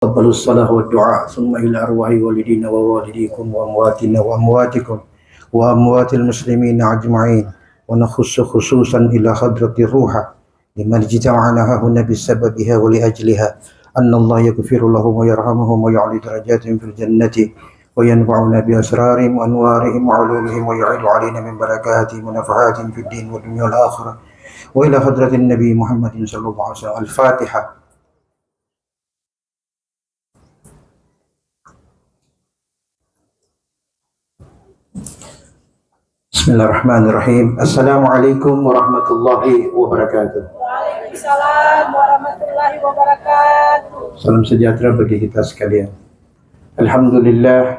تقبل الصلاة والدعاء ثم إلى أرواح والدينا ووالديكم وأمواتنا وأمواتكم وأموات المسلمين أجمعين، ونخص خصوصا إلى حضرة الروح لمن اجتمعنا هنا بسببها ولأجلها، أن الله يغفر لهم ويرحمهم ويعلي درجاتهم في الجنة وينفعنا بأسرارهم وأنوارهم وعلومهم ويعيد علينا من بركاتهم ونفحاتهم في الدين والدنيا والآخرة، وإلى حضرة النبي محمد صلى الله عليه وسلم. الفاتحة. Bismillahirrahmanirrahim. Assalamualaikum warahmatullahi wabarakatuh. Waalaikumsalam warahmatullahi wabarakatuh. Salam sejahtera bagi kita sekalian. Alhamdulillah,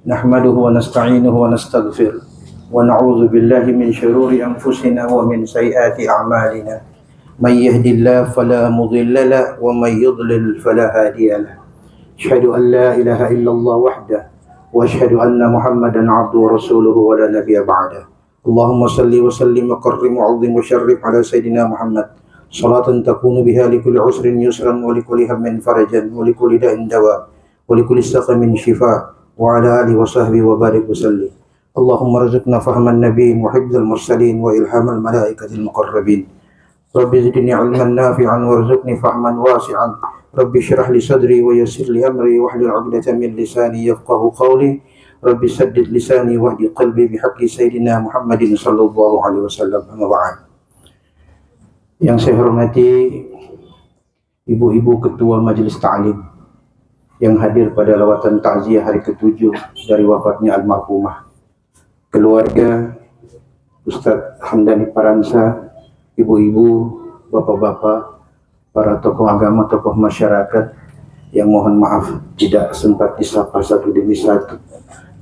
nahmaduhu wa nasta'inuhu wa nastaghfir wa na'udzu billahi min syururi anfusina wa min sayyiati a'malina. May yahdihillahu fala mudilla lahu wa may yudlil fala hadiya lahu. Asyhadu an la ilaha illallah wahdahu وأشهد أن محمدا عبده ورسوله ولا نبي بعده. اللهم صل وسلم وكرم وعظم وشرف على سيدنا محمد صلاة تكون بها لكل عسر يسرا ولكل هم فرجا ولكل داء دواء ولكل سقم شفاء وعلى آله وصحبه وبارك وسلم. اللهم ارزقنا فهم النبيين وحفظ المرسلين وإلهام الملائكة المقربين. رب زدني علما نافعا وارزقني فهما واسعا. رب اشرح لي صدري ويسر لي أمري واحلل عقدة من لساني يفقه قولي. رب سدد لساني واهد قلبي بحق سيدنا محمد صلى الله عليه وسلم. أما بعد. Yang saya hormati ibu-ibu ketua Majelis Ta'lim yang hadir pada lawatan takziah hari ke-7 dari wafatnya almarhumah, keluarga Ustaz Hamdani Paransa, ibu-ibu, bapak-bapak, para tokoh agama, tokoh masyarakat yang mohon maaf tidak sempat disapa satu demi satu,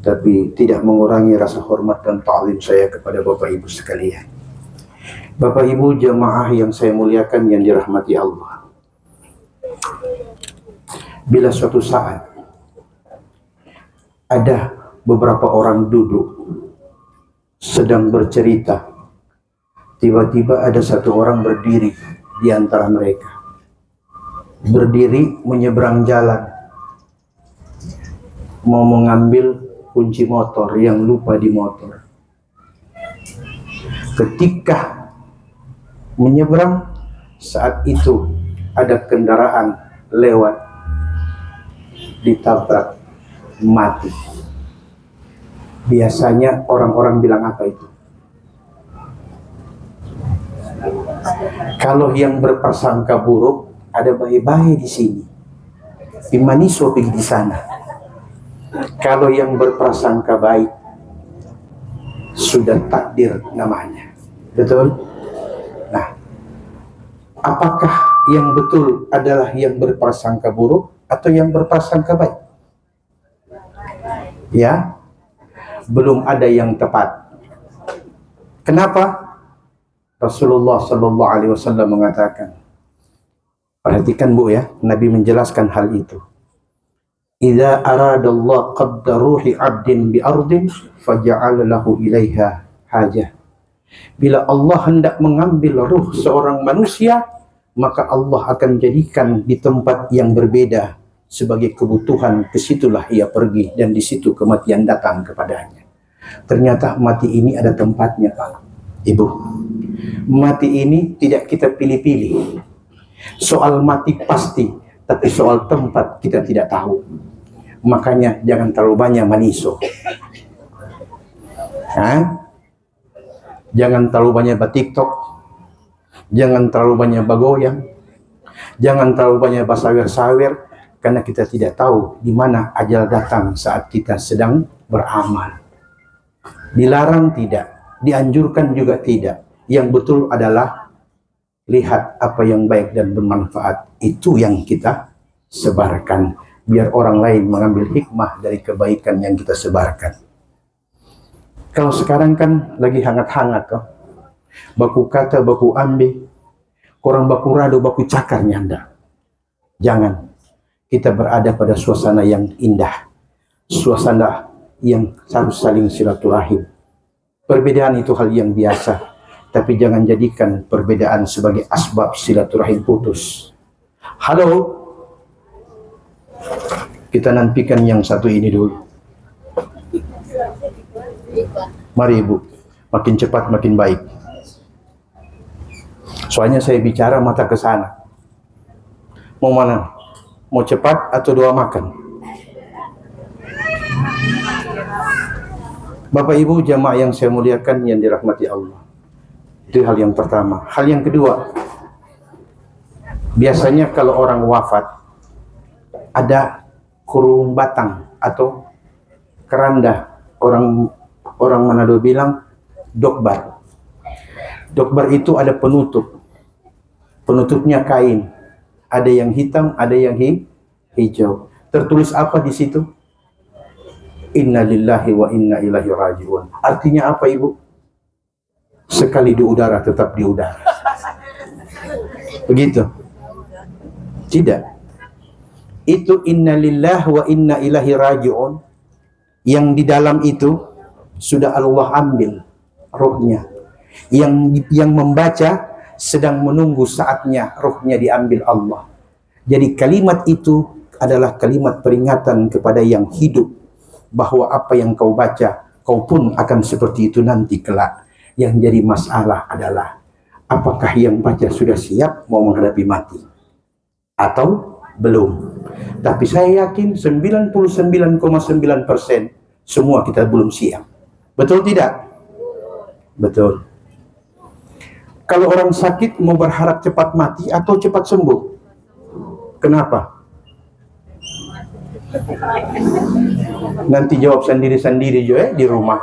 tapi tidak mengurangi rasa hormat dan ta'zim saya kepada Bapak Ibu sekalian. Bapak Ibu jamaah yang saya muliakan, yang dirahmati Allah. Bila suatu saat ada beberapa orang duduk sedang bercerita, tiba-tiba ada satu orang berdiri di antara mereka. Berdiri menyeberang jalan, mau mengambil kunci motor yang lupa di motor. Ketika menyeberang, saat itu ada kendaraan lewat, ditabrak, mati. Biasanya orang-orang bilang apa itu? Kalau yang berprasangka buruk, ada bayi-bayi di sini, Imaniso pergi di sana. Kalau yang berprasangka baik, sudah takdir namanya. Betul? Nah, apakah yang betul adalah yang berprasangka buruk atau yang berprasangka baik? Ya, belum ada yang tepat. Kenapa? Rasulullah Sallallahu Alaihi Wasallam mengatakan, perhatikan Bu ya, Nabi menjelaskan hal itu. Idza aradallahu qabda ruhi 'abdin bi ardin faja'ala lahu ilaiha hajah. Bila Allah hendak mengambil ruh seorang manusia, maka Allah akan jadikan di tempat yang berbeda sebagai kebutuhan. Kesitulah ia pergi dan di situ kematian datang kepadanya. Ternyata mati ini ada tempatnya, Pak, Ibu. Mati ini tidak kita pilih-pilih. Soal mati pasti, tapi soal tempat kita tidak tahu. Makanya jangan terlalu banyak maniso. Jangan terlalu banyak TikTok. Jangan terlalu banyak bagoyang. Jangan terlalu banyak basawer-sawer, karena kita tidak tahu di mana ajal datang saat kita sedang beramal. Dilarang tidak, dianjurkan juga tidak. Yang betul adalah lihat apa yang baik dan bermanfaat, itu yang kita sebarkan, biar orang lain mengambil hikmah dari kebaikan yang kita sebarkan. Kalau sekarang kan lagi hangat-hangat toh, baku kata, baku ambil, korang baku rado, baku cakar nyanda. Jangan, kita berada pada suasana yang indah, suasana yang harus saling silaturahim. Perbedaan itu hal yang biasa, tapi jangan jadikan perbedaan sebagai asbab silaturahim putus. Halo, Kita nantikan yang satu ini dulu. Mari Ibu, makin cepat makin baik. Soalnya saya bicara mata ke sana. Mau mana? Mau cepat atau doa makan? Bapak Ibu jamaah yang saya muliakan yang dirahmati Allah. Itu hal yang pertama. Hal yang kedua, biasanya kalau orang wafat ada kurung batang atau keranda. Orang Manado bilang dokbar. Dokbar itu ada penutup. Penutupnya kain. Ada yang hitam, ada yang hijau. Tertulis apa di situ? Inna lillahi wa inna ilaihi raji'un. Artinya apa Ibu? Sekali di udara tetap di udara. Begitu? Tidak. Itu inna lillahi wa inna ilaihi raji'un. Yang di dalam itu sudah Allah ambil rohnya. Yang membaca sedang menunggu saatnya rohnya diambil Allah. Jadi kalimat itu adalah kalimat peringatan kepada yang hidup bahwa apa yang kau baca kau pun akan seperti itu nanti kelak. Yang jadi masalah adalah apakah yang baca sudah siap mau menghadapi mati atau belum. Tapi saya yakin 99,9% semua kita belum siap. Betul tidak? Betul. Kalau orang sakit mau berharap cepat mati atau cepat sembuh? Kenapa? Nanti jawab sendiri-sendiri juga di rumah.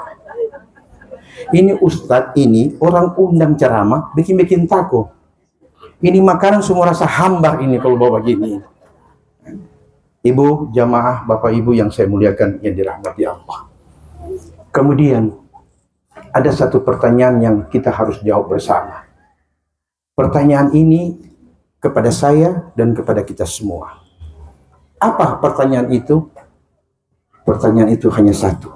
Ini Ustadz ini orang undang ceramah bikin-bikin takut. Ini makanan semua rasa hambar ini kalau bawa begini. Ibu, jamaah, Bapak Ibu yang saya muliakan yang dirahmati Allah. Kemudian ada satu pertanyaan yang kita harus jawab bersama. Pertanyaan ini kepada saya dan kepada kita semua. Apa pertanyaan itu? Pertanyaan itu hanya satu.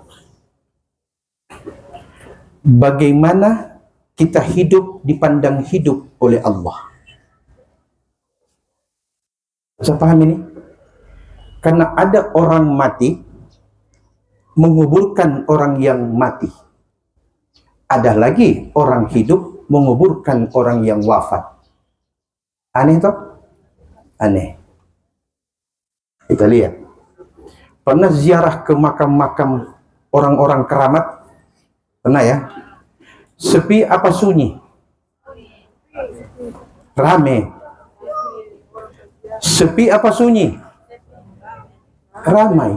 Bagaimana kita hidup dipandang hidup oleh Allah? Saya paham ini? Karena ada orang mati menguburkan orang yang mati. Ada lagi orang hidup menguburkan orang yang wafat. Aneh toh? Aneh. Kita lihat. Pernah ziarah ke makam-makam orang-orang keramat? Pernah ya? Sepi apa sunyi? Rame. Sepi apa sunyi? Ramai.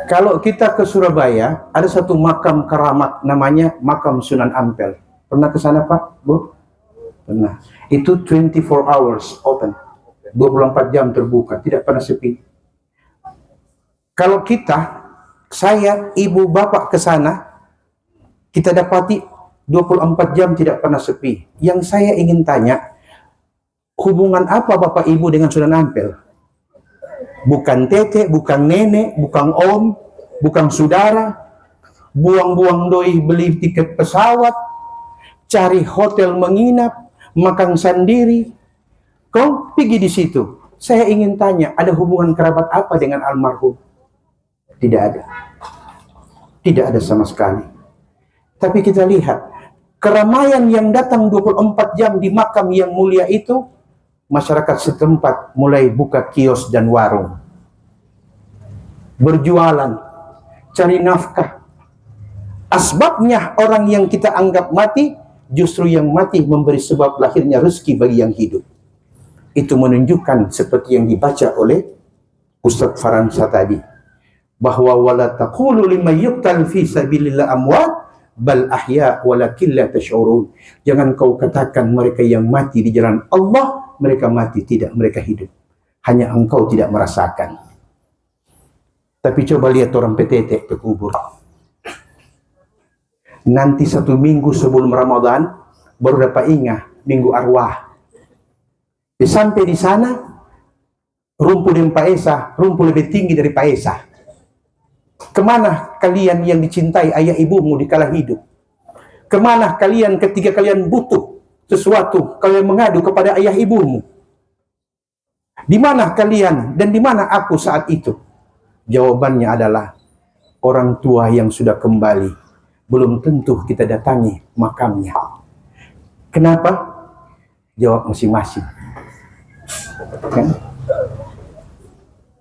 Kalau kita ke Surabaya, ada satu makam keramat namanya makam Sunan Ampel. Pernah ke sana Pak, Bu? Pernah. Itu 24 hours open. 24 jam terbuka, tidak pernah sepi. Kalau kita, saya, ibu, bapak ke sana, kita dapati 24 jam tidak pernah sepi. Yang saya ingin tanya, hubungan apa bapak ibu dengan Sunan Ampel? Bukan tete, bukan nenek, bukan om, bukan saudara. Buang-buang doi beli tiket pesawat, cari hotel menginap, makan sendiri. Kau pergi di situ. Saya ingin tanya, ada hubungan kerabat apa dengan almarhum? Tidak ada. Tidak ada sama sekali. Tapi kita lihat, keramaian yang datang 24 jam di makam yang mulia itu, masyarakat setempat mulai buka kios dan warung. Berjualan, cari nafkah. Asbabnya orang yang kita anggap mati, justru yang mati memberi sebab lahirnya rezeki bagi yang hidup. Itu menunjukkan seperti yang dibaca oleh Ustadz Faransa tadi. Bahwa wala taqulu liman yuqtal fi sabilillah amwat bal ahya walakin la tash'urun. Jangan kau katakan mereka yang mati di jalan Allah, mereka mati, tidak, mereka hidup. Hanya engkau tidak merasakan. Tapi coba lihat orang PTT ke kubur. Nanti 1 minggu sebelum Ramadan baru dapat ingat minggu arwah. Sampai di sana rumput dengan Pak Esa, rumput lebih tinggi dari Pak Esa. Kemana kalian yang dicintai ayah ibumu di kala hidup? Kemana kalian ketika kalian butuh sesuatu, kalian mengadu kepada ayah ibumu? Di mana kalian dan di mana aku saat itu? Jawabannya adalah orang tua yang sudah kembali belum tentu kita datangi makamnya. Kenapa? Jawab masing-masing. Kan?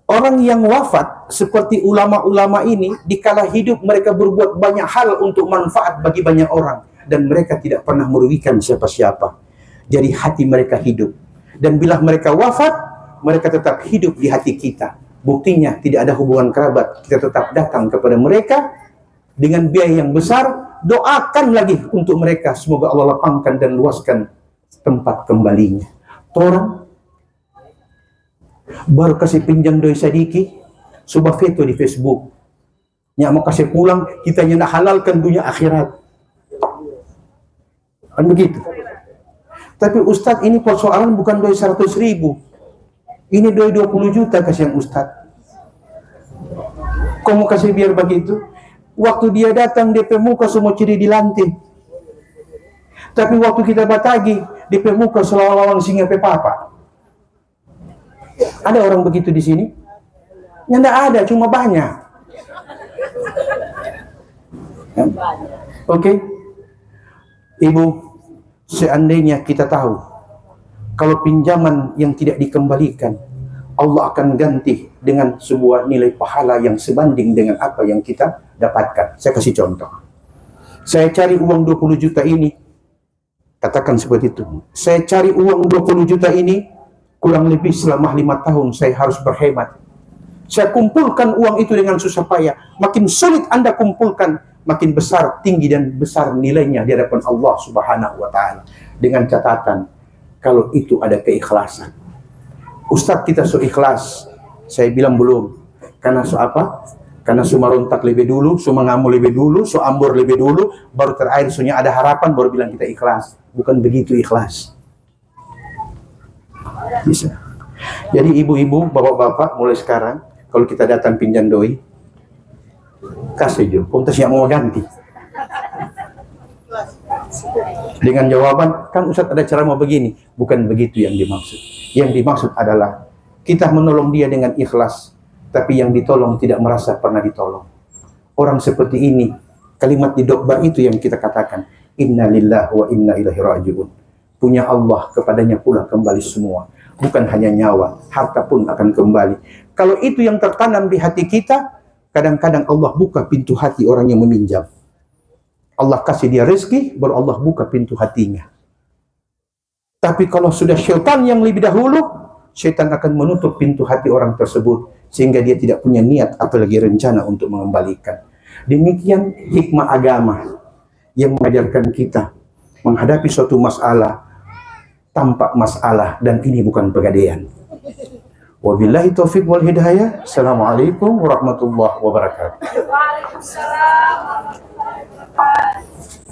Orang yang wafat seperti ulama-ulama ini, dikala hidup mereka berbuat banyak hal untuk manfaat bagi banyak orang, dan mereka tidak pernah merugikan siapa-siapa. Jadi hati mereka hidup, dan bila mereka wafat, mereka tetap hidup di hati kita. Buktinya tidak ada hubungan kerabat, kita tetap datang kepada mereka dengan biaya yang besar. Doakan lagi untuk mereka, semoga Allah lapangkan dan luaskan tempat kembalinya. Orang baru kasih pinjam doi sadiki, subah veto di Facebook. Nyak mau kasih pulang, kita nak halalkan dunia akhirat. Kan begitu. Tapi Ustadz, ini persoalan bukan doi 100.000. Ini doi 20 juta kasih yang Ustadz. Kau mau kasih biar begitu? Waktu dia datang, DP muka semua ciri di lantai. Tapi waktu kita batagi, DP muka selalu lawang singa pe papa. Ada orang begitu di sini? Ya, enggak ada, cuma banyak. Oke? Ibu, seandainya kita tahu kalau pinjaman yang tidak dikembalikan, Allah akan ganti dengan sebuah nilai pahala yang sebanding dengan apa yang kita dapatkan. Saya kasih contoh. Saya cari uang 20 juta ini, katakan seperti itu. Saya cari uang 20 juta ini, kurang lebih selama 5 tahun saya harus berhemat. Saya kumpulkan uang itu dengan susah payah. Makin sulit Anda kumpulkan, makin besar, tinggi dan besar nilainya di hadapan Allah Subhanahu wa Ta'ala. Dengan catatan, kalau itu ada keikhlasan. Ustadz, kita so ikhlas. Saya bilang belum. Karena so apa? Karena so merontak lebih dulu, so mengamuk lebih dulu, so ambur lebih dulu, baru terakhir sonya ada harapan, baru bilang kita ikhlas. Bukan begitu ikhlas. Bisa. Jadi ibu-ibu, bapak-bapak, mulai sekarang, kalau kita datang pinjam doi, kasih jo, kontes yang mau ganti. Dengan jawaban, kan Ustadz ada cara mau begini. Bukan begitu yang dimaksud. Yang dimaksud adalah kita menolong dia dengan ikhlas, tapi yang ditolong tidak merasa pernah ditolong. Orang seperti ini, kalimat di dokbar itu yang kita katakan, Inna lillahi wa inna ilaihi raji'un. Punya Allah, kepadanya pula kembali semua. Bukan hanya nyawa, harta pun akan kembali. Kalau itu yang tertanam di hati kita, kadang-kadang Allah buka pintu hati orang yang meminjam. Allah kasih dia rezeki, baru Allah buka pintu hatinya. Tapi kalau sudah syaitan yang lebih dahulu, syaitan akan menutup pintu hati orang tersebut, sehingga dia tidak punya niat apalagi rencana untuk mengembalikan. Demikian hikmah agama yang mengajarkan kita menghadapi suatu masalah tanpa masalah, dan ini bukan pegadaian. Wabillahi taufiq wal hidayah. Assalamualaikum warahmatullahi wabarakatuh. Waalaikumsalam warahmatullahi wabarakatuh.